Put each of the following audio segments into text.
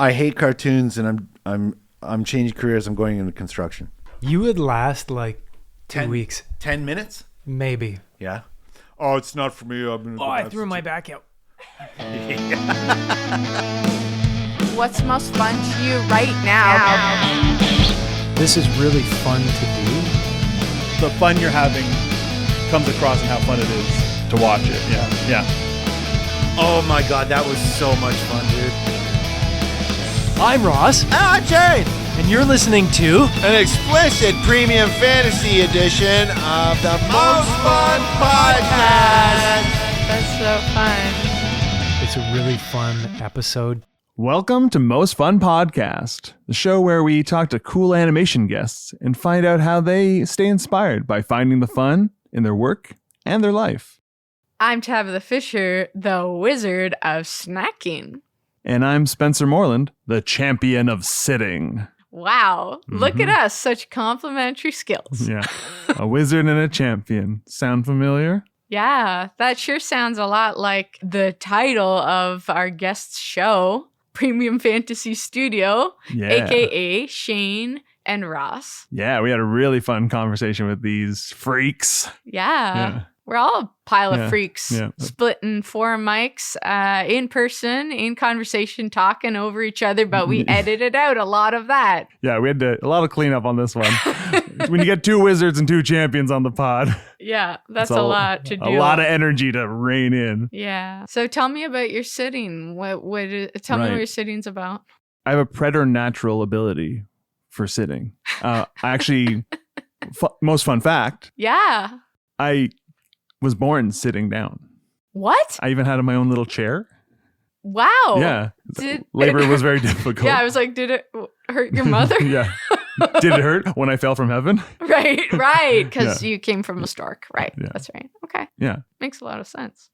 I hate cartoons, and I'm changing careers. I'm going into construction. You would last like 2 weeks. 10 minutes? Maybe. Yeah. Oh, it's not for me. I threw my back out. What's most fun to you right now? This is really fun to do. The fun you're having comes across in how fun it is to watch it. Yeah. Oh my God, that was so much fun, dude. I'm Ross, And I'm Jared. and you're listening to An explicit premium fantasy edition of the Most Fun Podcast. That's so fun. It's a really fun episode. Welcome to Most Fun Podcast, the show where we talk to cool animation guests and find out how they stay inspired by finding the fun in their work and their life. I'm Tabitha Fisher, the wizard of snacking. And I'm Spencer Moreland, the champion of sitting. Wow, look at us, such complementary skills. Yeah, a wizard and a champion. Sound familiar? Yeah, that sure sounds a lot like the title of our guest's show, Premium Fantasy Studio, Yeah. aka Shane and Ross. Yeah, we had a really fun conversation with these freaks. Yeah. We're all a pile of Yeah, freaks, yeah. splitting four mics in person, in conversation, talking over each other, but we edited out a lot of that. Yeah, we had a lot of cleanup on this one. When you get two wizards and two champions on the pod, Yeah, that's it's a lot to do. A lot of energy to rein in. Yeah. So tell me about your sitting. Tell me what your sitting's about. I have a preternatural ability for sitting. I actually, most fun fact, Yeah. I was born sitting down. What? I even had my own little chair. Wow. Yeah. Did- Labor was very difficult. Yeah, I was like, did it hurt your mother? Yeah. Did it hurt when I fell from heaven? Right. Because Yeah. you came from a stork. Right. Yeah. That's right. Okay. Yeah. Makes a lot of sense.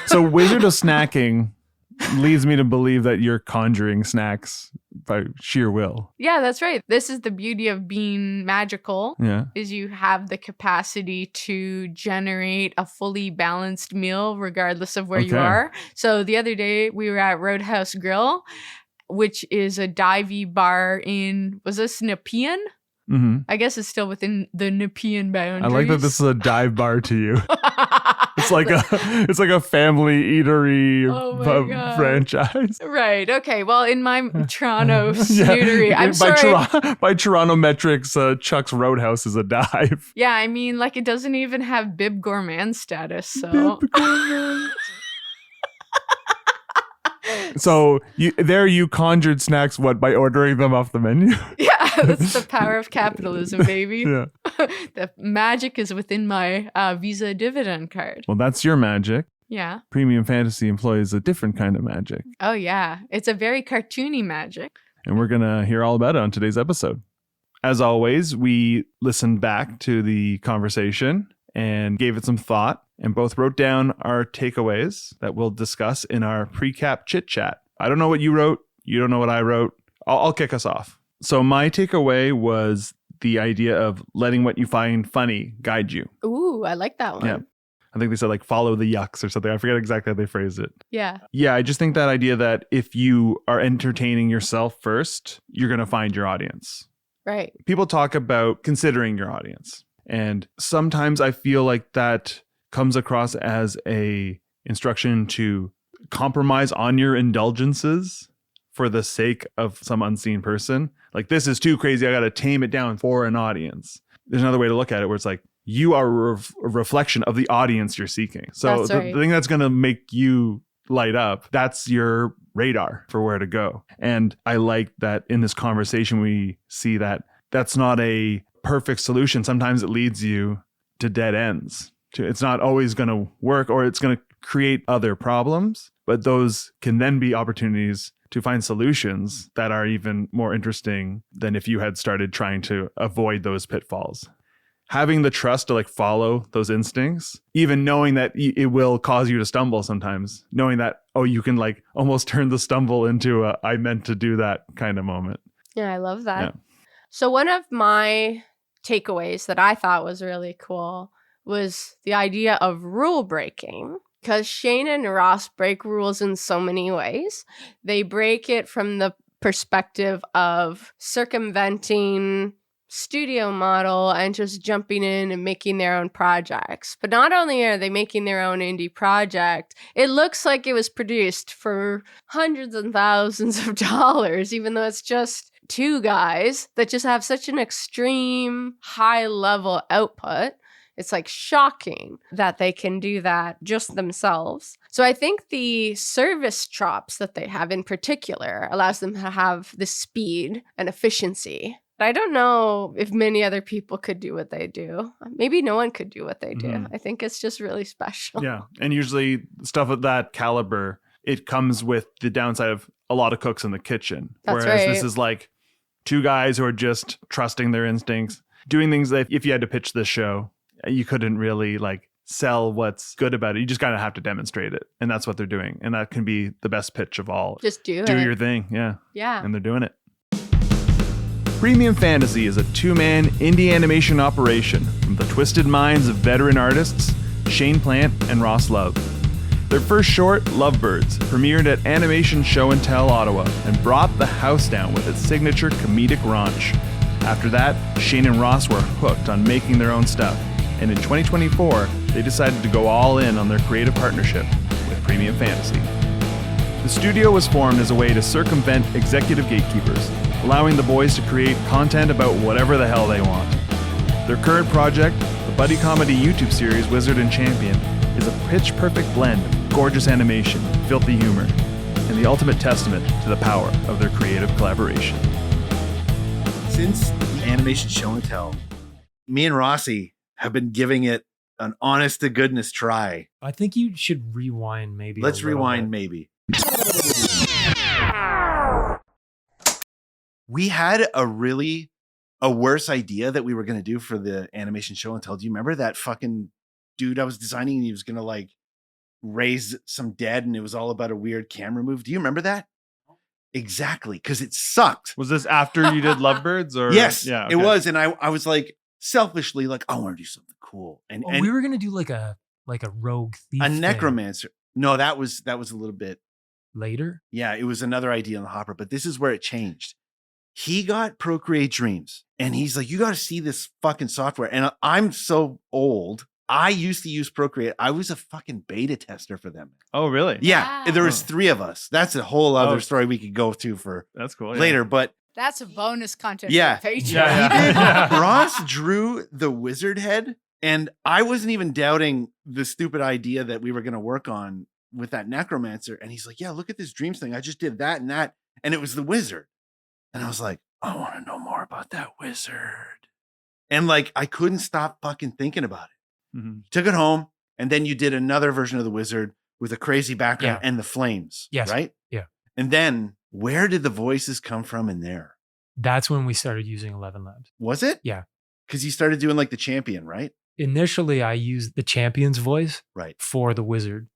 So Wizard of Snacking leads me to believe that you're conjuring snacks by sheer will. Yeah, that's right. This is the beauty of being magical. Yeah. Is you have the capacity to generate a fully balanced meal regardless of where you Okay. are. So the other day we were at Roadhouse Grill, which is a divey bar in, was this Nepean? Mm-hmm. I guess it's still within the Nepean I boundaries. like that this is a dive bar to you. It's like a family eatery Oh my pub God. franchise. Right. Okay. Well, in my Toronto Yeah. snootery, I'm sorry. By Toronto metrics, Chuck's Roadhouse is a dive. Yeah, I mean, like it doesn't even have Bib Gourmand status. So So you conjured snacks by ordering them off the menu? yeah, that's the power of capitalism, baby. Yeah. The magic is within my Visa dividend card. Well, that's your magic. Yeah. Premium Fantasy employs a different kind of magic. Oh, yeah. It's a very cartoony magic. And we're going to hear all about it on today's episode. As always, we listened back to the conversation and gave it some thought and both wrote down our takeaways that we'll discuss in our pre-cap chit-chat. I don't know what you wrote. You don't know what I wrote. I'll kick us off. So my takeaway was the idea of letting what you find funny guide you. Ooh, I like that one. Yeah. I think they said follow the yucks or something. I forget exactly how they phrased it. Yeah. Yeah, I just think that idea that if you are entertaining yourself first, you're going to find your audience. Right. People talk about considering your audience. And sometimes I feel like that comes across as a instruction to compromise on your indulgences for the sake of some unseen person. Like, this is too crazy. I got to tame it down for an audience. There's another way to look at it where it's like, you are a reflection of the audience you're seeking. So That's right. the thing that's going to make you light up, that's your radar for where to go. And I like that in this conversation, we see that that's not a perfect solution. Sometimes it leads you to dead ends. It's not always going to work, or it's going to create other problems, but those can then be opportunities to find solutions that are even more interesting than if you had started trying to avoid those pitfalls. Having the trust to follow those instincts, even knowing that it will cause you to stumble sometimes, knowing that, you can almost turn the stumble into a I meant to do that kind of moment. Yeah, I love that. Yeah. So one of my takeaways that I thought was really cool was the idea of rule breaking. because Shane and Ross break rules in so many ways. They break it from the perspective of circumventing studio model and just jumping in and making their own projects. But not only are they making their own indie project, it looks like it was produced for hundreds and thousands of dollars, even though it's just two guys that just have such an extreme high level output. It's like shocking that they can do that just themselves. So I think the service chops that they have in particular allows them to have the speed and efficiency. I don't know if many other people could do what they do. Maybe no one could do what they do. Mhm. I think it's just really special. Yeah. And usually stuff of that caliber, it comes with the downside of a lot of cooks in the kitchen. That's Whereas right. this is like two guys who are just trusting their instincts, doing things that if you had to pitch this show, you couldn't really like sell what's good about it. You just kind of have to demonstrate it. And that's what they're doing. And that can be the best pitch of all. Just do Do it. your thing. Yeah. Yeah. And they're doing it. Premium Fantasy is a two-man indie animation operation from the twisted minds of veteran artists Shane Plante and Ross Love. Their first short, Lovebirds, premiered at Animation Show and Tell Ottawa and brought the house down with its signature comedic raunch. After that, Shane and Ross were hooked on making their own stuff, and in 2024, they decided to go all in on their creative partnership with Premium Fantasy. The studio was formed as a way to circumvent executive gatekeepers, allowing the boys to create content about whatever the hell they want. Their current project, the buddy comedy YouTube series Wizard and Champion, is a pitch-perfect blend of gorgeous animation, filthy humor, and the ultimate testament to the power of their creative collaboration. Since the animation show and tell, me and Rossi have been giving it an honest to goodness try. I think you should rewind maybe. Let's rewind maybe. We had a worse idea that we were going to do for the animation show and tell. Do you remember that fucking dude I was designing and he was going to like raise some dead and it was all about a weird camera move? Do you remember that? Exactly. Because it sucked. Was this after you did Lovebirds? Or Yes, yeah, it was. And I was like selfishly like, I want to do something cool. And, Oh, and we were gonna do like a rogue thief. a thing necromancer. No, that was a little bit. later. Yeah, it was another idea on the hopper, but this is where it changed. He got Procreate Dreams and he's like, you got to see this fucking software. And I'm so old. I used to use Procreate. I was a fucking beta tester for them. Oh, really? Yeah. Wow. There was 3 of us. That's a whole other Oh. story we could go to for That's cool. yeah. later. But That's a bonus content Yeah. for Patreon. Yeah. he did. Yeah. Ross drew the wizard head. And I wasn't even doubting the stupid idea that we were going to work on with that necromancer. And he's like, yeah, look at this dreams thing. I just did that and that. And it was the wizard. And I was like, I want to know more about that wizard. And like, I couldn't stop fucking thinking about it. Mhm. Took it home. And then you did another version of the wizard with a crazy background Yeah. and the flames. Yes. Right? Yeah. And then where did the voices come from in there? That's when we started using 11 Labs. Was it? Yeah. Because you started doing like the champion, right? Initially, I used the champion's voice Right. for the wizard,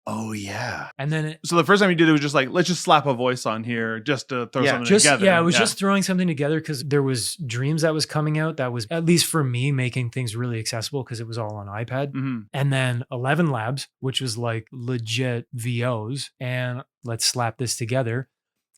Oh, yeah. and then it So the first time you did it was just like, let's just slap a voice on here just to throw Yeah. something just together. yeah, it was just throwing something together because there was dreams that was coming out that was, at least for me, making things really accessible because it was all on iPad. Mhm. And then 11 Labs, which was like legit VOs, and let's slap this together.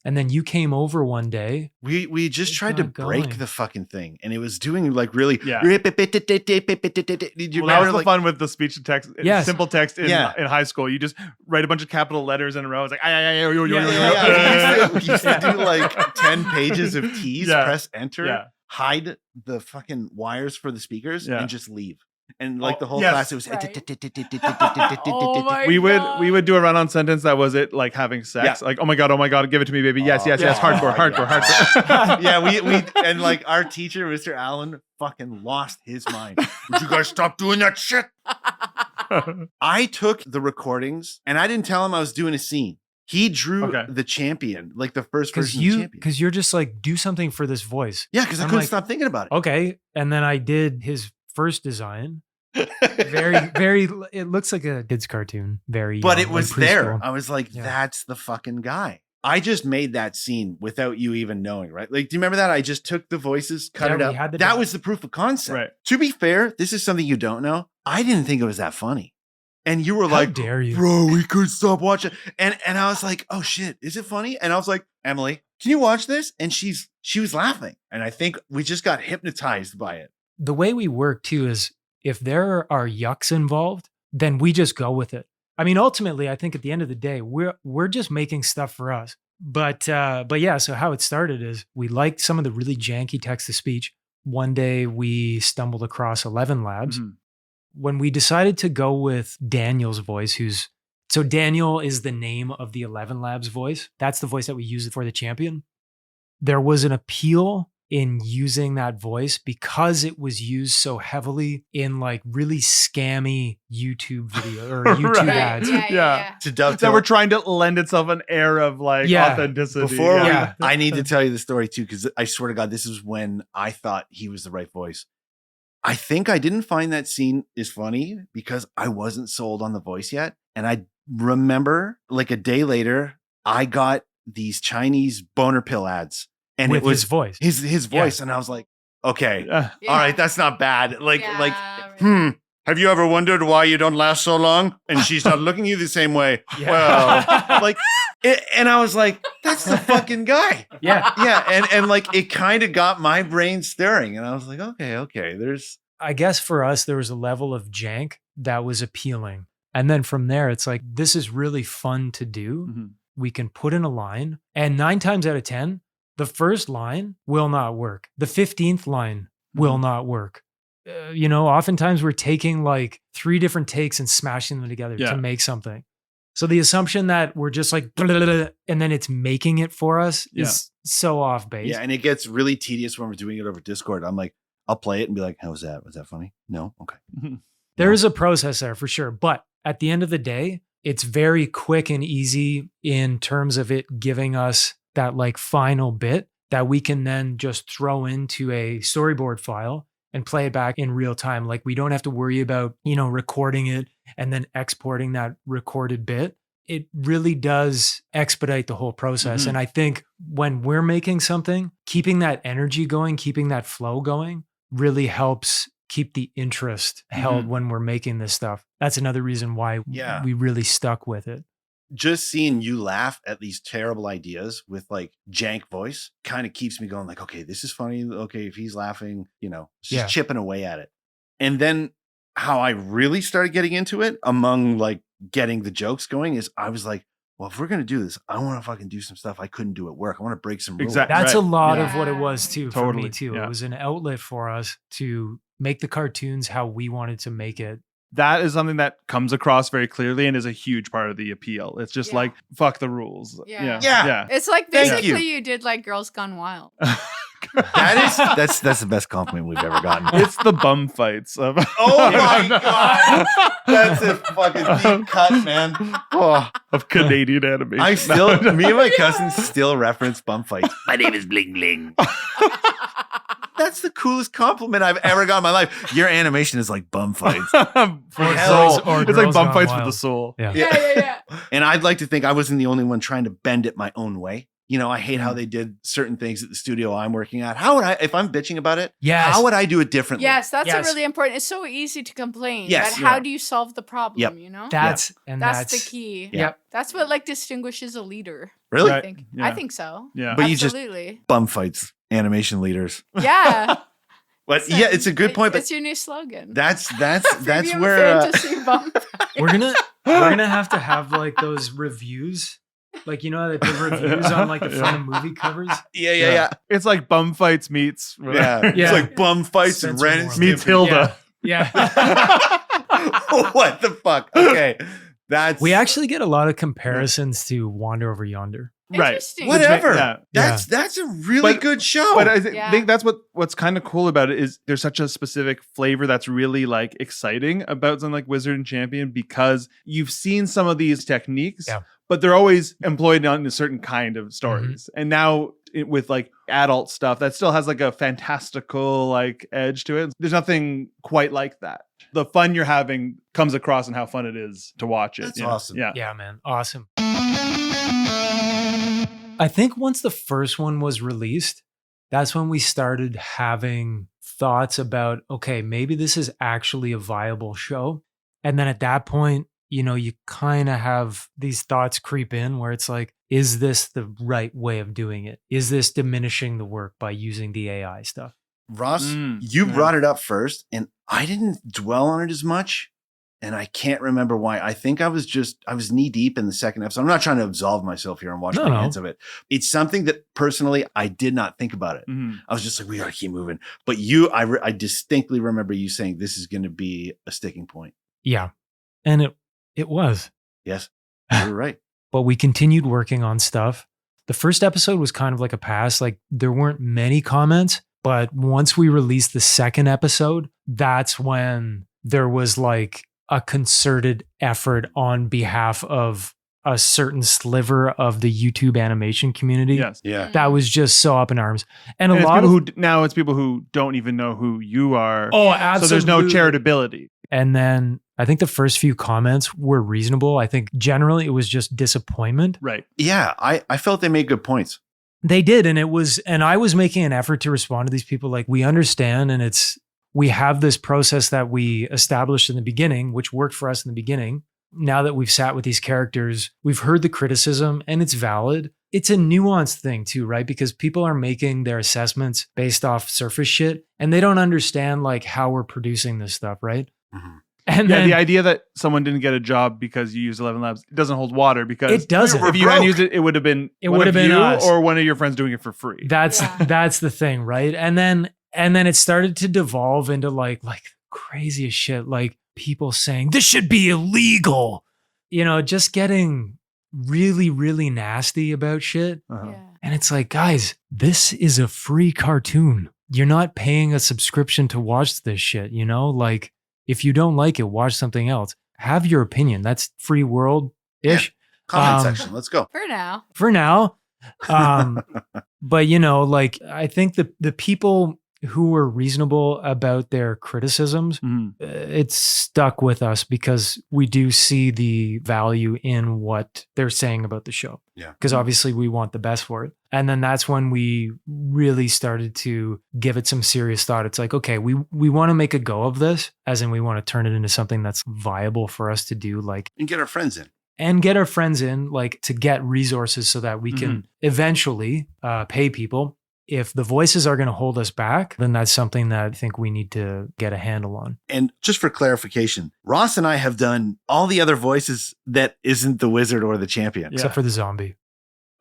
And then you came over one day. We just It's tried to not break going. the fucking thing, and it was doing like really. Yeah. Did you Well, that remember, was the like, fun with the speech to text, Yes. simple text in, Yeah. in high school. You just write a bunch of capital letters in a row. It's like, Yeah, we used to do like 10 pages of T's, Yeah. press enter, Yeah. hide the fucking wires for the speakers, Yeah. and just leave. And like Oh, the whole yes. class, it was. Oh my we would God. do a run-on sentence that was it, like having sex. Yeah. Like, oh my god, give it to me, baby. Yes, yes, yes. Oh, Hardcore, yeah. hardcore, hardcore. Yeah, we and like our teacher, Mr. Allen, fucking lost his mind. Would you guys stop doing that shit? I took the recordings and I didn't tell him I was doing a scene. He drew Okay. the champion, like the first Because version of champion. because you're just like, do something for this voice. Yeah, because I I'm couldn't like, stop thinking about it. Okay. And then I did his first design. Very, it looks like a kid's cartoon. Very, But young, it was like there. preschool. I was like, Yeah. that's the fucking guy. I just made that scene without you even knowing, right? Like, do you remember that? I just took the voices, cut Yeah, it we out. had the That dot. was the proof of concept. Right. To be fair, this is something you don't know. I didn't think it was that funny. And you were How like, dare you? bro, we couldn't stop watching. And I was like, oh shit, is it funny? And I was like, Emily, can you watch this? And she was laughing. And I think we just got hypnotized by it. The way we work too is if there are yucks involved, then we just go with it. I mean, ultimately, I think at the end of the day, we're just making stuff for us. But yeah, so how it started is we liked some of the really janky text to speech. One day we stumbled across 11 Labs. Mhm. When we decided to go with Daniel's voice, so Daniel is the name of the 11 Labs voice. That's the voice that we used for the champion. There was an appeal in using that voice because it was used so heavily in like really scammy YouTube video or YouTube Right. ads. Yeah. To That dovetail, we're trying to lend itself an air of like Yeah. authenticity. before Yeah. I need to tell you the story too, because I swear to God, this is when I thought he was the right voice. I think I didn't find that scene is funny because I wasn't sold on the voice yet. And I remember like a day later, I got these Chinese boner pill ads. And with it was his voice. his voice. And I was like, okay, Yeah. all right, that's not bad. Like, right. have you ever wondered why you don't last so long? And she's not looking at you the same way. Yeah. Well, like, and I was like, that's the fucking guy. Yeah. Yeah. And like, it kind of got my brain stirring. And I was like, okay, there's, I guess for us, there was a level of jank that was appealing. And then from there, it's like, this is really fun to do. Mhm. We can put in a line, and 9 times out of 10, the first line will not work. The 15th line will not work. Oftentimes we're taking like 3 different takes and smashing them together Yeah. to make something. So the assumption that we're just like, and then it's making it for us is so off base. yeah. And it gets really tedious when we're doing it over Discord. I'm like, I'll play it and be like, how was that? Was that funny? No. Okay. There is a process there for sure. But at the end of the day, it's very quick and easy in terms of it giving us that like final bit that we can then just throw into a storyboard file and play it back in real time. Like we don't have to worry about, recording it and then exporting that recorded bit. It really does expedite the whole process. Mhm. And I think when we're making something, keeping that energy going, keeping that flow going really helps keep the interest held when we're making this stuff. That's another reason why Yeah. we really stuck with it. Just seeing you laugh at these terrible ideas with like jank voice kind of keeps me going like, okay, this is funny. Okay. If he's laughing, just chipping away at it. And then how I really started getting into it among like getting the jokes going is I was like, well, if we're going to do this, I want to fucking do some stuff I couldn't do at work. I want to break some rules. Exactly. That's a Right. lot Yeah. of what it was too for me Totally. too. Yeah. It was an outlet for us to make the cartoons how we wanted to make it. That is something that comes across very clearly and is a huge part of the appeal. It's just Yeah. like, fuck the rules. Yeah. Yeah. It's like Thank basically you. you did like Girls Gone Wild. That's the best compliment we've ever gotten. It's the bum fights of Oh my God. That's a fucking deep cut, man. Oh, of Canadian animation. I still, me and my cousins still reference bum fights. My name is Bling Bling. That's the coolest compliment I've ever got in my life. Your animation is like bum fights. For Hell. soul. Or It's like Girls bum Gone fights for Wild. the soul. Yeah. Yeah. And I'd like to think I wasn't the only one trying to bend it my own way. I hate how they did certain things at the studio I'm working at. How would I, if I'm bitching about it, Yes. how would I do it differently? Yes, that's Yes. a really important. It's so easy to complain. Yes, But how yeah. do you solve the problem, Yep. That's That's the key. Yeah. Yep. That's what like distinguishes a leader. Really? I Right. think. Yeah. I think so. Yeah. But you just Absolutely. bum fights, animation leaders. Yeah. But yeah, it's a good point. But It's your new slogan. that's Premium where fantasy bump. We're gonna have like those reviews. Like how they put reviews on like the front of movie covers. yeah. It's like bum fights meets Yeah. Yeah. It's like bum fights and Spencer Ren and Moore. meets Stimpy. Hilda. Yeah. What the fuck? Okay. That's We actually get a lot of comparisons to Wander Over Yonder. Right. Interesting. whatever. Yeah. That's a really But- good show. But I Yeah. think that's what's kind of cool about it is there's such a specific flavor that's really like exciting about something like Wizard and Champion because you've seen some of these techniques, Yeah. but they're always employed on a certain kind of stories. And now with like adult stuff that still has like a fantastical like edge to it. There's nothing quite like that. The fun you're having comes across in how fun it is to watch it. That's you know? awesome. Yeah. Yeah, man. Awesome. I think once the first one was released, that's when we started having thoughts about, okay, maybe this is actually a viable show. And then at that point, you kind of have these thoughts creep in where it's like, is this the right way of doing it? Is this diminishing the work by using the AI stuff? Ross, you brought it up first, and I didn't dwell on it as much. And I can't remember why. I think I was knee deep in the second episode. I'm not trying to absolve myself here and wash my hands of it. It's something that personally, I did not think about it. I was just like, we got to keep moving. But I distinctly remember you saying this is going to be a sticking point. Yeah. And it was. Yes, you're right. But we continued working on stuff. The first episode was kind of like a pass. Like there weren't many comments, but once we released the second episode, that's when there was like a concerted effort on behalf of a certain sliver of the YouTube animation community. Yes. Yeah. That was just so up in arms. And a it's lot people of now it's people who don't even know who you are. Oh, absolutely. So there's no charitability. And then I think the first few comments were reasonable. I think generally it was just disappointment. Right. Yeah. I felt they made good points. They did. And I was making an effort to respond to these people. Like, we understand. And we have this process that we established in the beginning, which worked for us in the beginning. Now that we've sat with these characters, we've heard the criticism and it's valid. It's a nuanced thing too, right? Because people are making their assessments based off surface shit and they don't understand like how we're producing this stuff, right? Mm-hmm. And yeah, then the idea that someone didn't get a job because you used 11 Labs doesn't hold water because it doesn't. If you hadn't used it, it would have been you us or one of your friends doing it for free. That's the thing, right? And then it started to devolve into like craziest shit, like people saying this should be illegal, just getting really, really nasty about shit. Uh-huh. Yeah. And it's like, guys, this is a free cartoon. You're not paying a subscription to watch this shit, like if you don't like it, watch something else. Have your opinion. That's free world-ish. Yeah. Comment section. Let's go. For now. But I think the people who were reasonable about their criticisms, it stuck with us because we do see the value in what they're saying about the show. Yeah. Because obviously we want the best for it. And then that's when we really started to give it some serious thought. It's like, okay, we want to make a go of this, as in we want to turn it into something that's viable for us to do, like, and get our friends in. And get our friends in, like, to get resources so that we can eventually pay people. If the voices are going to hold us back, then that's something that I think we need to get a handle on. And just for clarification, Ross and I have done all the other voices that isn't the wizard or the champion. Except for the zombie.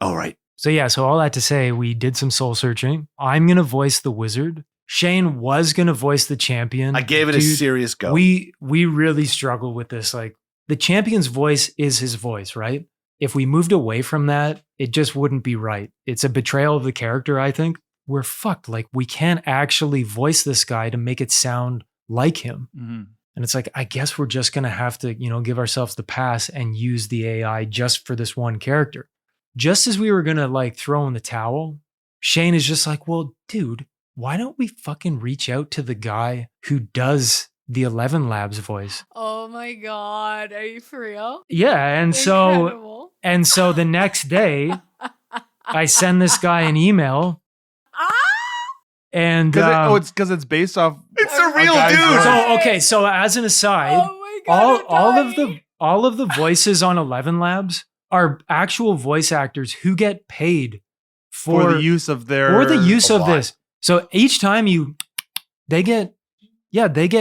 Oh, right. So all that to say, we did some soul searching. I'm going to voice the wizard. Shane was going to voice the champion. I gave it a serious go. We really struggled with this. Like, the champion's voice is his voice, right? If we moved away from that, it just wouldn't be right. It's a betrayal of the character, I think. We're fucked. Like, we can't actually voice this guy to make it sound like him. And it's like, I guess we're just going to have to, give ourselves the pass and use the AI just for this one character. Just as we were going to like throw in the towel, Shane is just like, well, dude, why don't we fucking reach out to the guy who does the 11 Labs voice? Oh my God. Are you for real? Yeah. And so the next day I send this guy an email. And it's because it's based off. It's a real dude. So as an aside, all of the voices on 11 Labs are actual voice actors who get paid for the use of this. So each time they get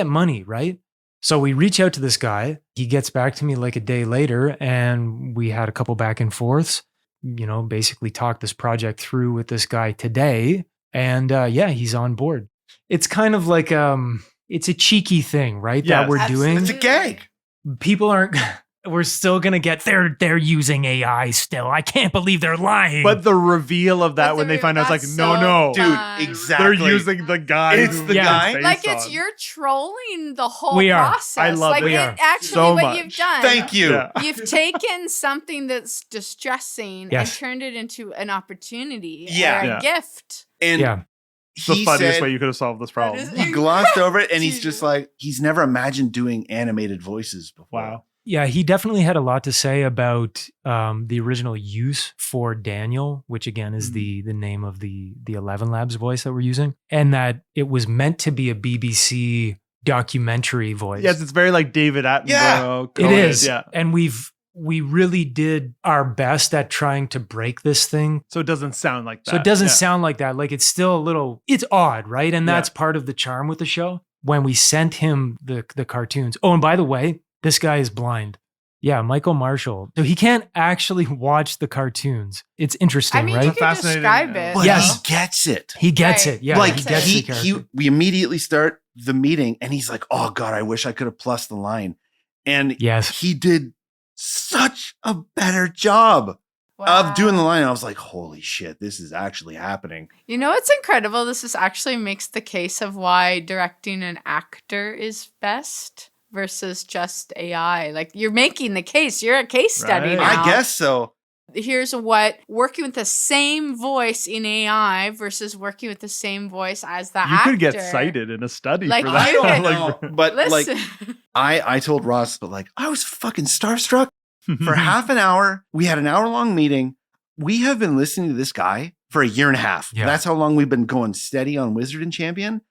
money, right? So we reach out to this guy. He gets back to me like a day later, and we had a couple back and forths. Basically talked this project through with this guy today. And he's on board. It's kind of like it's a cheeky thing, right? Yes, that we're doing. It's a gag. People aren't. We're still gonna get. They're using AI still. I can't believe they're lying. But the reveal of that when they find out, it's like, no, dude, exactly. They're using the guy. It's the guy. Like you're trolling the whole we are. process. I love like it. Actually, so what much. you've done. Thank you. Yeah. You've taken something that's distressing and turned it into an opportunity. Yeah. Or a gift. And it's the funniest way you could have solved this problem. He glossed over it, and he's just like, he's never imagined doing animated voices before. Wow. Yeah, he definitely had a lot to say about the original use for Daniel, which again is the name of the 11 Labs voice that we're using, and that it was meant to be a BBC documentary voice. Yes, it's very like David Attenborough. Yeah, It Conan, is. Yeah. And we really did our best at trying to break this thing. So it doesn't sound like that. So it doesn't Yeah. sound like that. Like it's still a little, it's odd, right? And Yeah. that's part of the charm with the show. When we sent him the cartoons. Oh, and by the way, this guy is blind. Yeah, Michael Marshall. So he can't actually watch the cartoons. It's interesting, I mean, right? you could Fascinating. describe it. But Yes. he gets it. He gets Right. it. Yeah, like he gets the character. we immediately start the meeting and he's like, oh God, I wish I could have plussed the line. And Yes. he did such a better job of doing the line. I was like, holy shit, this is actually happening. You know what's incredible? This is actually makes the case of why directing an actor is best versus just AI. Like you're making the case. You're a case study Right. now. I guess so. Here's what working with the same voice in AI versus working with the same voice as the You actor. could get cited in a study Like, for that. you I could- don't know, but like Listen. I told Ross, but like I was fucking starstruck for half an hour. We had an hour-long meeting. We have been listening to this guy for a year and a half. Yeah. That's how long we've been going steady on Wizard and Champion.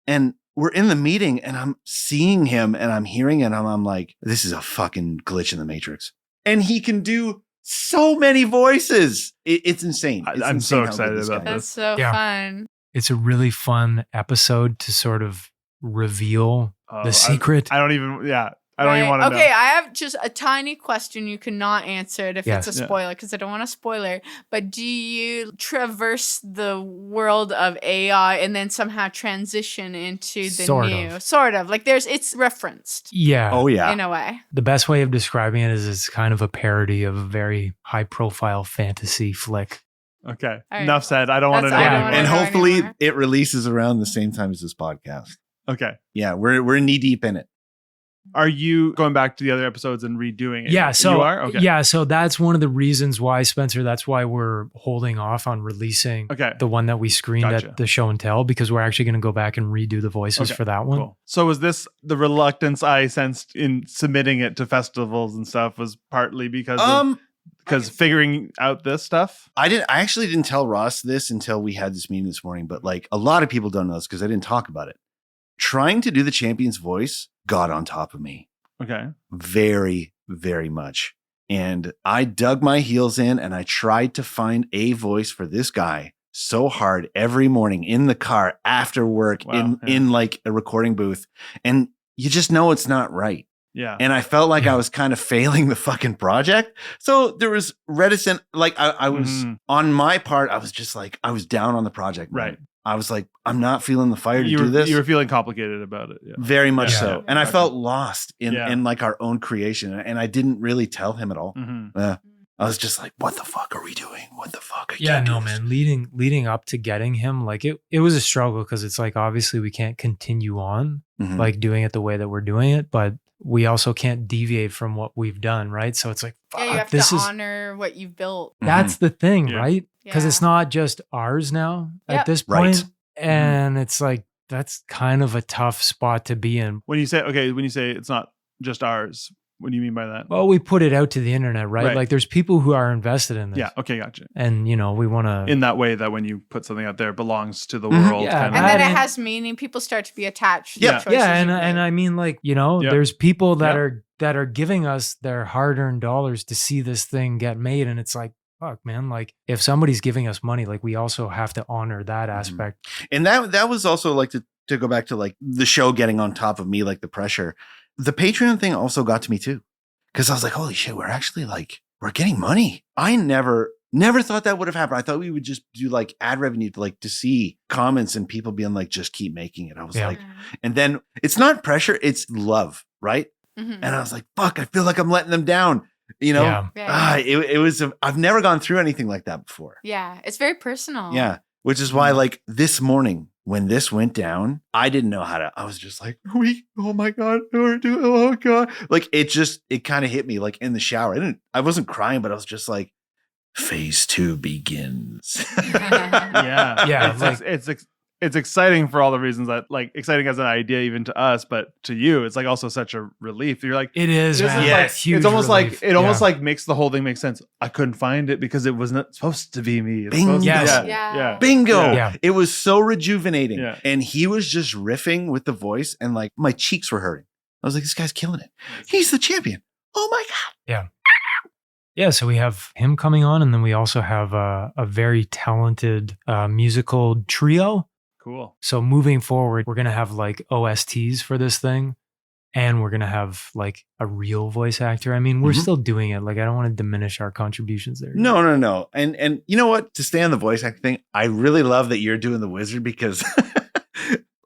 And we're in the meeting and I'm seeing him and I'm hearing it and I'm like, this is a fucking glitch in the Matrix. And he can do so many voices. It's insane. It's I'm so insane how good excited this about guy is. That's so Yeah. fun. It's a really fun episode to sort of reveal Oh, the secret. I don't even, I don't even Right. want to Okay, know. I have just a tiny question. You cannot answer it if Yes. it's a Yeah. spoiler because I don't want a spoiler. But do you traverse the world of AI and then somehow transition into the Sort new? of. Sort of. Like it's referenced Yeah. Oh yeah. in a way. The best way of describing it is it's kind of a parody of a very high profile fantasy flick. Okay. All right. Enough said. I don't want to know That's- I don't anymore. wanna And know hopefully anymore. it releases around the same time as this podcast. Okay. Yeah, we're knee deep in it. Are you going back to the other episodes and redoing it? Yeah, so you are? Okay. yeah, so that's one of the reasons why, Spencer, that's why we're holding off on releasing Okay. the one that we screened Gotcha. at the show and tell, because we're actually going to go back and redo the voices Okay, for that one. Cool. So was this the reluctance I sensed in submitting it to festivals and stuff was partly because figuring out this stuff? I actually didn't tell Ross this until we had this meeting this morning, but like a lot of people don't know this because I didn't talk about it. Trying to do the champion's voice got on top of me Okay. very, very much. And I dug my heels in and I tried to find a voice for this guy so hard every morning in the car after work Wow, in like a recording booth. And you just know it's not right. Yeah. And I felt like Yeah. I was kind of failing the fucking project. So there was reticent, like I was Mhm. on my part, I was just like, I was down on the project. man. Right. I was like, I'm not feeling the fire to you do this. were feeling complicated about it. Yeah. Very much Yeah. so. And I Gotcha. felt lost in Yeah. like our own creation. And I didn't really tell him at all. Mhm. I was just like, what the fuck are we doing? What the fuck? I Yeah, can't do no, this. man. Leading up to getting him, like it was a struggle because it's like obviously we can't continue on Mhm. like doing it the way that we're doing it, but we also can't deviate from what we've done, right? So it's like, fuck, Yeah, you have this to is honor what you've built. that's the thing, Yeah. right? Because it's Yeah. not just ours now Yep. at this Right. point. And it's like that's kind of a tough spot to be in. When you say it's not just ours, what do you mean by that? Well, we put it out to the internet, right? Right. Like there's people who are invested in this. Yeah. Okay. Gotcha. And you know, we want to In that way that when you put something out there, it belongs to the Mhm. world. Yeah, kind And of. then That it and- has meaning. People start to be attached to Yeah. the choices yeah, and you've and made. I mean, like, you know, Yeah. there's people that Yeah. are giving us their hard-earned dollars to see this thing get made, and it's like, fuck, man, like if somebody's giving us money, like we also have to honor that aspect. And that was also like to go back to like the show getting on top of me, like the pressure. The Patreon thing also got to me too. Cause I was like, holy shit, we're actually like, we're getting money. I never thought that would have happened. I thought we would just do like ad revenue to see comments and people being like, just keep making it. I was Yeah. like, and then it's not pressure, it's love. Right. Mhm. And I was like, fuck, I feel like I'm letting them down. You know, Yeah. Yeah. it was, I've never gone through anything like that before. Yeah, it's very personal. Yeah. Which is why, like, this morning when this went down, I didn't know how to. I was just like, oh my God, oh God. Like, it kind of hit me like in the shower. I wasn't crying, but I was just like, phase 2 begins. Yeah. Yeah, It's, like- it's it's exciting for all the reasons that like exciting as an idea even to us, but to you, it's like also such a relief. You're like, It is, this man. is Yes. Huge it's almost relief. like it almost like makes the whole thing make sense. I couldn't find it because it was not supposed to be me. It's supposed to- Yes. yeah. Bingo. Yeah. It was so rejuvenating. Yeah. And he was just riffing with the voice and like my cheeks were hurting. I was like, this guy's killing it. He's the champion. Oh my God. Yeah, so we have him coming on, and then we also have a very talented musical trio. Cool. So moving forward, we're going to have like OSTs for this thing, and we're going to have like a real voice actor. I mean, we're Mhm. still doing it. Like, I don't want to diminish our contributions there. No. And you know what? To stay on the voice acting thing, I really love that you're doing the wizard because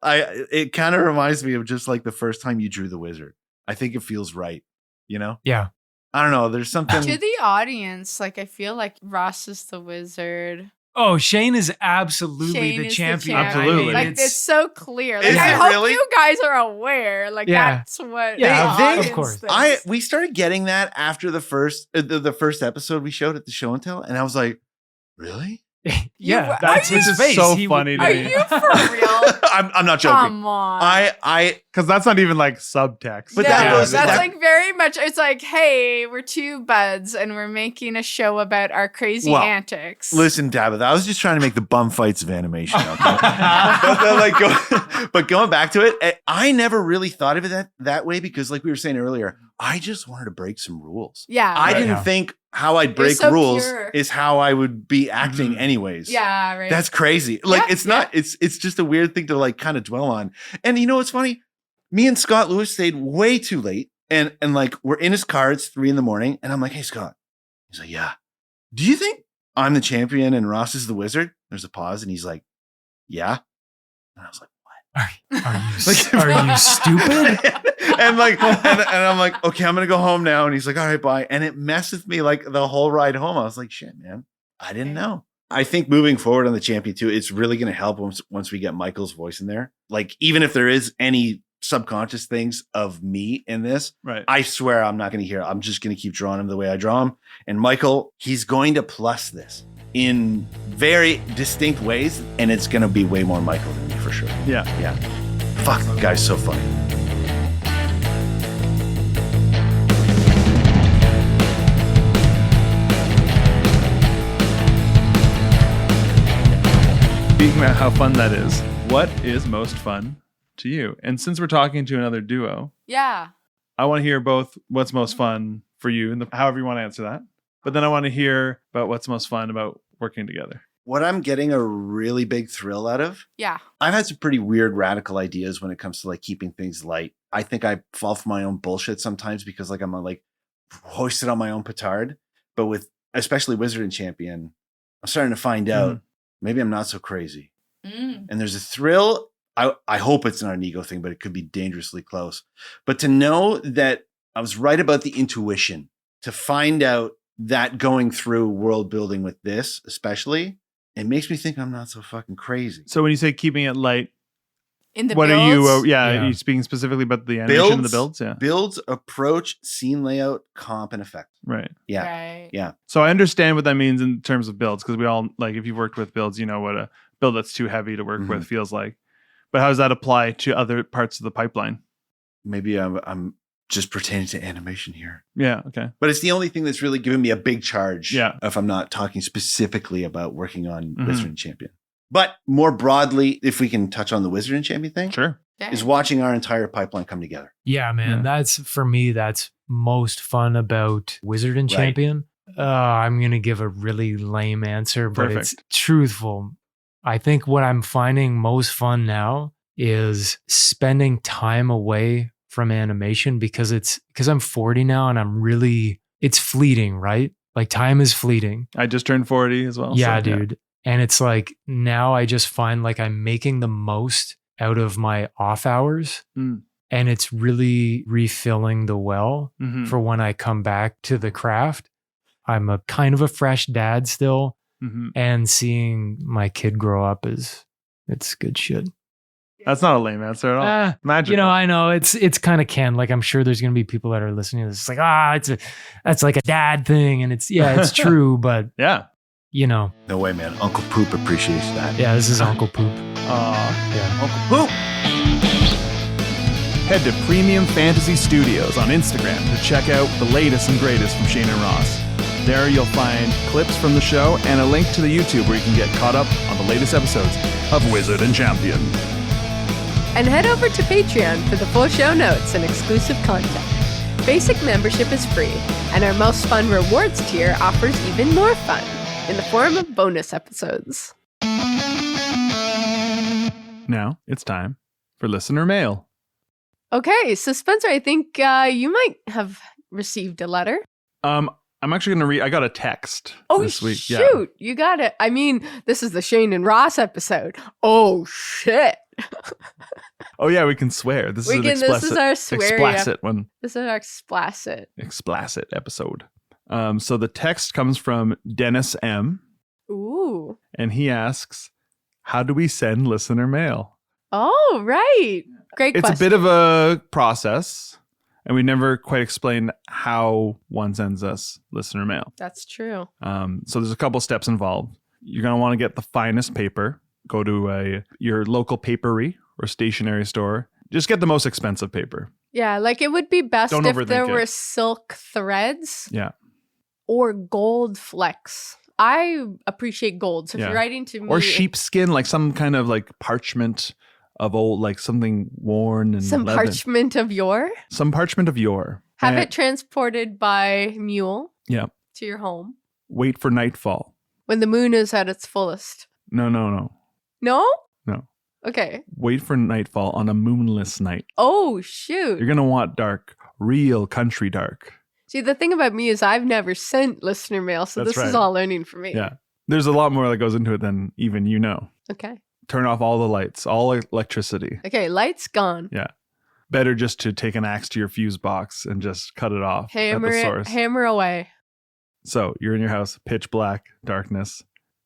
it kind of reminds me of just like the first time you drew the wizard. I think it feels right, you know? Yeah. I don't know. There's something. To the audience, like I feel like Ross is the wizard. Oh, Shane is absolutely Shane the is champion. Absolutely. Like it's so clear. Like Is I it hope really? you guys are aware. Like Yeah. that's what Yeah, the they- audience of course. thinks. We started getting that after the first episode we showed at the show and tell, and I was like, really? Yeah, were- that's are his you- face. so He- funny to Are me. you for real? I'm not joking. Come on. I Because that's not even like subtext. But no, that was- that's that- like very much. It's like, hey, we're two buds and we're making a show about our crazy Well, antics. listen, Tabitha. I was just trying to make the bum fights of animation. Okay? but going back to it, I never really thought of it that way because, like we were saying earlier, I just wanted to break some rules. Yeah, I Right. didn't Yeah. think how I'd break so rules pure. is how I would be acting Mhm. anyways. yeah, right. That's crazy. Like Yeah, it's not. It's just a weird thing to like kind of dwell on. And you know what's funny? Me and Scott Lewis stayed way too late, and like we're in his car. It's 3 a.m, and I'm like, "Hey, Scott." He's like, "Yeah. Do you think I'm the champion and Ross is the wizard?" There's a pause, and he's like, "Yeah." And I was like, Are you stupid? and like, and I'm like, "Okay, I'm gonna go home now." And he's like, "All right, bye." And it messed with me like the whole ride home. I was like, "Shit, man, I didn't know." I think moving forward on the champion too, it's really going to help once we get Michael's voice in there. Like, even if there is any subconscious things of me in this, Right. I swear I'm not going to hear it. I'm just going to keep drawing him the way I draw him. And Michael, he's going to plus this in very distinct ways, and it's going to be way more Michael than me for sure. Yeah. Yeah. Fuck, the guy's so funny. Speaking about how fun that is, what is most fun to you? And since we're talking to another duo, yeah. I want to hear both what's most fun for you and however you want to answer that. But then I want to hear about what's most fun about working together. What I'm getting a really big thrill out of, Yeah. I've had some pretty weird radical ideas when it comes to like keeping things light. I think I fall for my own bullshit sometimes because like I'm like hoisted on my own petard. But with especially Wizard and Champion, I'm starting to find out maybe I'm not so crazy. Mm. And there's a thrill. I hope it's not an ego thing, but it could be dangerously close. But to know that I was right about the intuition, to find out that going through world building with this, especially, it makes me think I'm not so fucking crazy. So when you say keeping it light, In the what builds, are you? Are Yeah. you speaking specifically about the animation and the builds? Yeah. Builds, approach, scene layout, comp, and effect. Right. Yeah. Right. Yeah. So I understand what that means in terms of builds because we all like if you've worked with builds, you know what a build that's too heavy to work with feels like. But how does that apply to other parts of the pipeline? Maybe I'm just pertaining to animation here. Yeah. Okay. But it's the only thing that's really given me a big charge. Yeah. If I'm not talking specifically about working on Mhm. Wizard and Champion. But more broadly, if we can touch on the Wizard and Champion thing, Sure. Yeah. is watching our entire pipeline come together. Yeah, man. Yeah. That's for me, that's most fun about Wizard and Right. Champion. I'm going to give a really lame answer, but it's Perfect. truthful. I think what I'm finding most fun now is spending time away from animation because I'm 40 now and it's fleeting, right? Like time is fleeting. I just turned 40 as well. Yeah, so, dude. And it's like now I just find like I'm making the most out of my off hours Mm. and it's really refilling the well Mhm. for when I come back to the craft. I'm a kind of a fresh dad still, Mhm. and seeing my kid grow up it's good shit. That's not a lame answer at all. Magical. You know, I know it's kind of Ken. Like I'm sure there's gonna be people that are listening to this. It's like, that's like a dad thing, and it's true, but Yeah. you know, No way, man. Uncle Poop appreciates that. yeah, this is Uncle Poop. Yeah. Uncle Poop. Head to Premium Fantasy Studios on Instagram to check out the latest and greatest from Shane and Ross. There you'll find clips from the show and a link to the YouTube where you can get caught up on the latest episodes of Wizard and Champion. And head over to Patreon for the full show notes and exclusive content. Basic membership is free, and our most fun rewards tier offers even more fun in the form of bonus episodes. Now it's time for listener mail. Okay, so Spencer, I think you might have received a letter. I'm actually going to read. I got a text this week. Shoot, Yeah. you got it. I mean, this is the Shane and Ross episode. Oh, shit. Oh yeah, we can swear. This is an explicit. This is our sweary explicit one. This is our Explicit episode. So the text comes from Dennis M, Ooh. and he asks, "How do we send listener mail?" Oh, right. Great It's question. a bit of a process, and we never quite explained how one sends us listener mail. That's true. So there's a couple steps involved. You're going to want to get the finest paper. Go to your local papery or stationery store. Just get the most expensive paper. Yeah, like it would be best Don't if overthink there it. were silk threads Yeah. or gold flecks. I appreciate gold. So if Yeah. you're writing to me... Or sheepskin, like some kind of like parchment of old, like something worn and Some leather. parchment of yore. Some parchment of yore. Have And- it transported by mule Yeah. to your home Wait for nightfall. when the moon is at its fullest. No. No? No. Okay. Wait for nightfall on a moonless night. Oh, shoot. You're going to want dark, real country dark. See, the thing about me is I've never sent listener mail, so That's this is right. all learning for me. Yeah. There's a lot more that goes into it than even you know. Okay. Turn off all the lights, all electricity. Okay, lights gone. Yeah. Better just to take an axe to your fuse box and just cut it off at the source. Hammer away. So you're in your house, pitch black, darkness.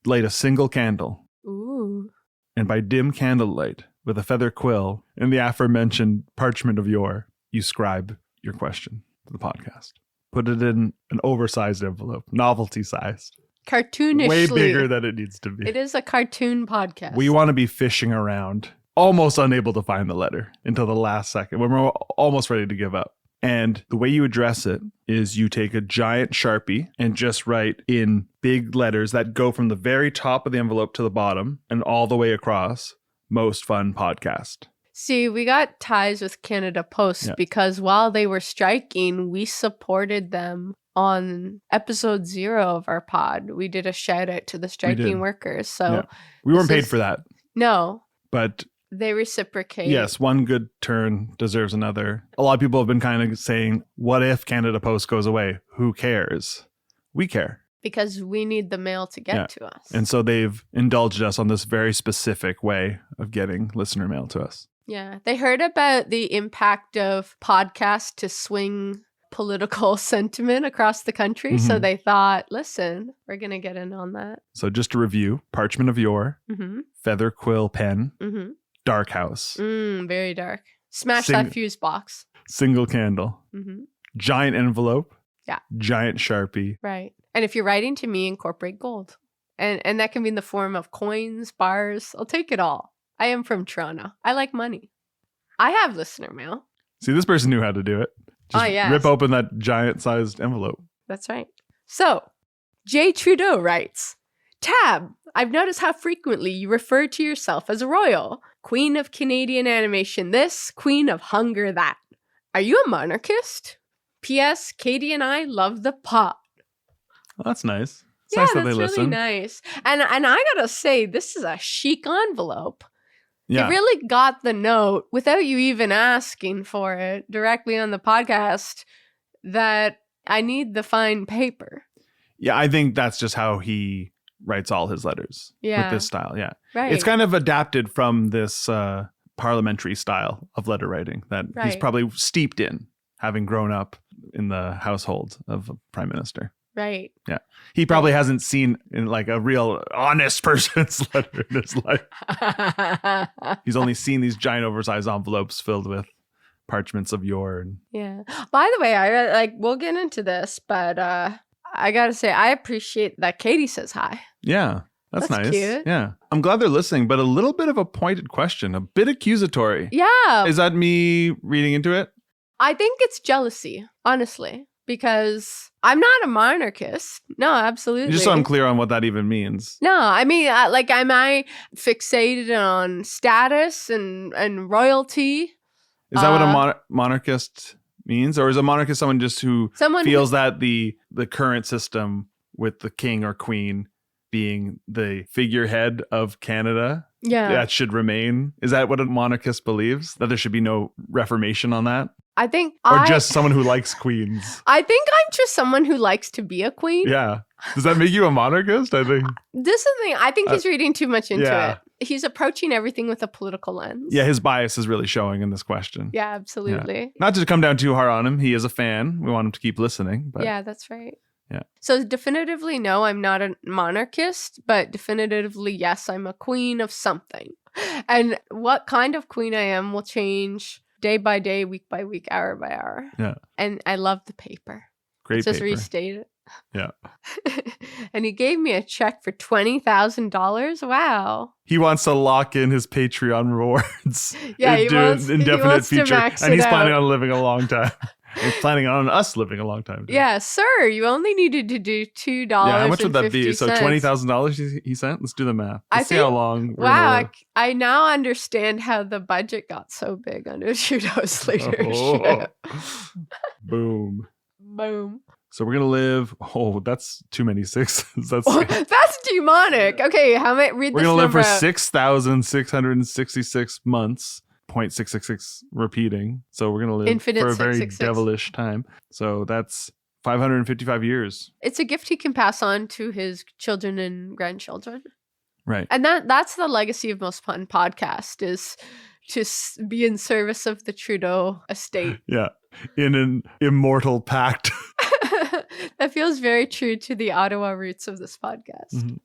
Light a single candle. Ooh. And by dim candlelight, with a feather quill and the aforementioned parchment of yore, you scribe your question to the podcast. Put it in an oversized envelope, novelty sized. Cartoonishly. Way bigger than it needs to be. It is a cartoon podcast. We want to be fishing around, almost unable to find the letter until the last second when we're almost ready to give up. And the way you address it is you take a giant Sharpie and just write in big letters that go from the very top of the envelope to the bottom and all the way across, Most Fun Podcast. See, we got ties with Canada Post Yeah. because while they were striking, we supported them on episode 0 of our pod. We did a shout out to the striking did. workers. So, Yeah. We weren't this paid is- for that, no, but they reciprocate. yes, one good turn deserves another. A lot of people have been kind of saying, what if Canada Post goes away? Who cares? We care. Because we need the mail to get Yeah. to us. And so they've indulged us on this very specific way of getting listener mail to us. Yeah. They heard about the impact of podcasts to swing political sentiment across the country. So Mhm. they thought, listen, we're going to get in on that. So just to review, parchment of yore, Mm-hmm. feather quill pen, Mm-hmm. dark house, Very dark. Smash Sing- that fuse box. single candle, Mm-hmm. giant envelope, Yeah. giant Sharpie. Right. And if you're writing to me, incorporate gold. And that can be in the form of coins, bars. I'll take it all. I am from Toronto. I like money. I have listener mail. See, this person knew how to do it. Just Oh, yes. rip open that giant-sized envelope. That's right. So, Jay Trudeau writes, Tab, I've noticed how frequently you refer to yourself as a royal. Queen of Canadian animation this, queen of hunger that. Are you a monarchist? P.S. Katie and I love the pod. Well, that's nice. It's Yeah, nice that that's they really listen. nice. And I gotta say, this is a chic envelope. Yeah. You really got the note without you even asking for it directly on the podcast that I need the fine paper. Yeah, I think that's just how he writes all his letters Yeah. with this style. Yeah. Right. It's kind of adapted from this parliamentary style of letter writing that he's Right. probably steeped in, having grown up in the household of a prime minister. right. He probably hasn't seen in like a real honest person's letter in his life. He's only seen these giant oversized envelopes filled with parchments of yore. And Yeah. By the way, we'll get into this, but I gotta say I appreciate that Katie says hi. yeah. That's That's nice. cute. Yeah. I'm glad they're listening, but a little bit of a pointed question, a bit accusatory. Yeah. Is that me reading into it? I think it's jealousy, honestly, because I'm not a monarchist. No, absolutely. Just so I'm clear on what that even means. No, I mean, like, am I fixated on status and royalty? Is that what a monarchist means? Or is a monarchist someone just who Someone feels that the current system with the king or queen being the figurehead of Canada, that should remain? Is that what a monarchist believes? That there should be no reformation on that? I think Or just someone who likes queens? I think I'm just someone who likes to be a queen. Yeah. Does that make you a monarchist? I think. This is the thing. I think he's reading too much into yeah. it. He's approaching everything with a political lens. Yeah, his bias is really showing in this question. Yeah, absolutely. Yeah. Not to come down too hard on him. He is a fan. We want him to keep listening. But yeah, that's right. Yeah. So definitively, no, I'm not a monarchist, but definitively, yes, I'm a queen of something. And what kind of queen I am will change day by day, week by week, hour by hour. Yeah. And I love the paper. Great Just paper. restate it. Yeah. And he gave me a check for $20,000. Wow. He wants to lock in his Patreon rewards. Yeah, he do wants, an indefinite he wants to future. max And it he's out. planning on living a long time. He's planning on us living a long time. Too. Yeah, sir, you only needed to do $2. Yeah, how much would that be? So $20,000 he sent? Let's do the math. Let's see how long. Wow, I now understand how the budget got so big under Trudeau's leadership. Boom. Boom. So we're gonna live. Oh, that's too many sixes. That's That's demonic. Okay, how many? Read we're this gonna live number for out. 6,666 months. 0.666 repeating. So we're gonna live Infinite for a very 666. devilish time. So that's 555 years. It's a gift he can pass on to his children and grandchildren. Right. And that's the legacy of Most Fun Podcast, is to be in service of the Trudeau estate. Yeah. In an immortal pact. That feels very true to the Ottawa roots of this podcast. Mhm.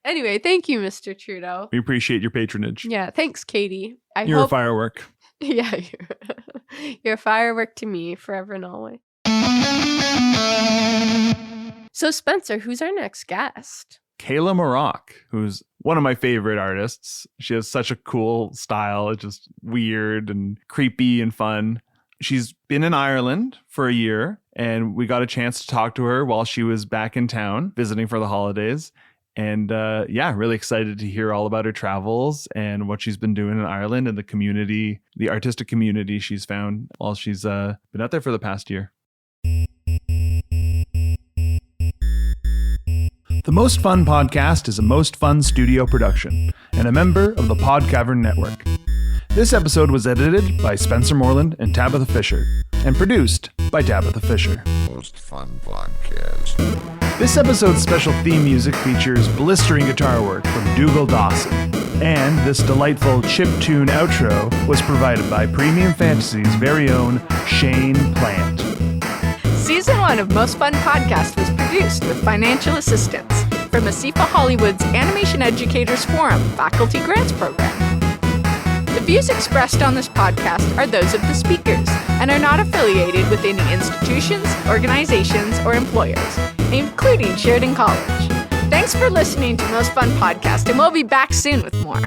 Anyway, thank you, Mr. Trudeau. We appreciate your patronage. Yeah, thanks, Katie. You're a firework. Yeah, you're a firework to me forever and always. So, Spencer, who's our next guest? Kayla Maroc, who's one of my favorite artists. She has such a cool style. It's just weird and creepy and fun. She's been in Ireland for a year, and we got a chance to talk to her while she was back in town visiting for the holidays. And really excited to hear all about her travels and what she's been doing in Ireland and the community, the artistic community she's found while she's been out there for the past year. The Most Fun Podcast is a Most Fun studio production and a member of the Pod Cavern Network. This episode was edited by Spencer Moreland and Tabitha Fisher and produced by Tabitha Fisher. Most Fun Podcast. This episode's special theme music features blistering guitar work from Dougal Dawson. And this delightful chiptune outro was provided by Premium Fantasy's very own Shane Plante. Season 1 of Most Fun Podcast was produced with financial assistance from Asifa Hollywood's Animation Educators Forum Faculty Grants Program. The views expressed on this podcast are those of the speakers and are not affiliated with any institutions, organizations, or employers, including Sheridan College. Thanks for listening to Most Fun Podcast, and we'll be back soon with more.